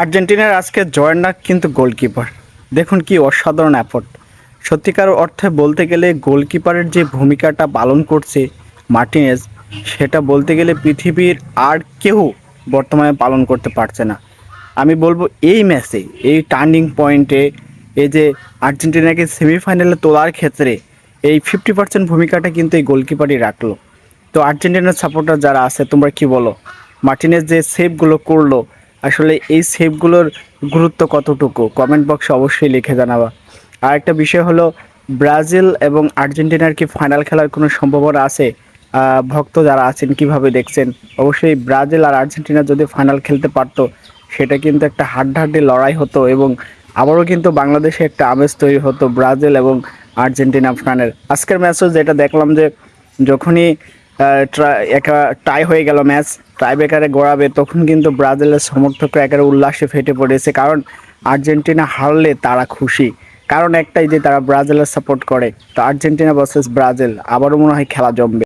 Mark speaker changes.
Speaker 1: আর্জেন্টিনার আজকে জয়ের নাক কিন্তু গোলকিপার। দেখুন কি অসাধারণ অ্যাফোর্ট। সত্যিকার অর্থে বলতে গেলে গোলকিপারের যে ভূমিকাটা পালন করছে মার্টিনেজ, সেটা বলতে গেলে পৃথিবীর আর কেউ বর্তমানে পালন করতে পারছে না। আমি বলবো এই ম্যাচে, এই টার্নিং পয়েন্টে, এই যে আর্জেন্টিনাকে সেমিফাইনালে তোলার ক্ষেত্রে এই 50% ভূমিকাটা কিন্তু এই গোলকিপারই রাখলো। তো আর্জেন্টিনার সাপোর্টার যারা আছে তোমরা কি বলো? মার্টিনেজ যে সেভগুলো করলো, আসলে এই সেভগুলোর গুরুত্ব কতটুকু কমেন্ট বক্সে অবশ্যই লিখে জানাবা। আর একটা বিষয় হলো, ব্রাজিল এবং আর্জেন্টিনার কি ফাইনাল খেলার কোনো সম্ভাবনা আছে? ভক্ত যারা আছেন কিভাবে দেখছেন? অবশ্যই ব্রাজিল আর আর্জেন্টিনা যদি ফাইনাল খেলতে পারতো, সেটা কিন্তু একটা হাড্ডাহাড্ডি লড়াই হতো এবং আবারও কিন্তু বাংলাদেশে একটা আমেজ তৈরি হতো ব্রাজিল এবং আর্জেন্টিনা ফাইনাল। আজকের ম্যাচও যেটা দেখলাম যে যখনই টাই হয়ে গেল ম্যাচ, টাই ব্রেকারে গড়াবে, তখন কিন্তু ব্রাজিলের সমর্থকরা একেবারে উল্লাসে ফেটে পড়েছে। কারণ আর্জেন্টিনা হারলে তারা খুশি, কারণ একটাই যে তারা ব্রাজিলের সাপোর্ট করে। তো আর্জেন্টিনা ভার্সেস ব্রাজিল আবারও মনে হয় খেলা জমবে।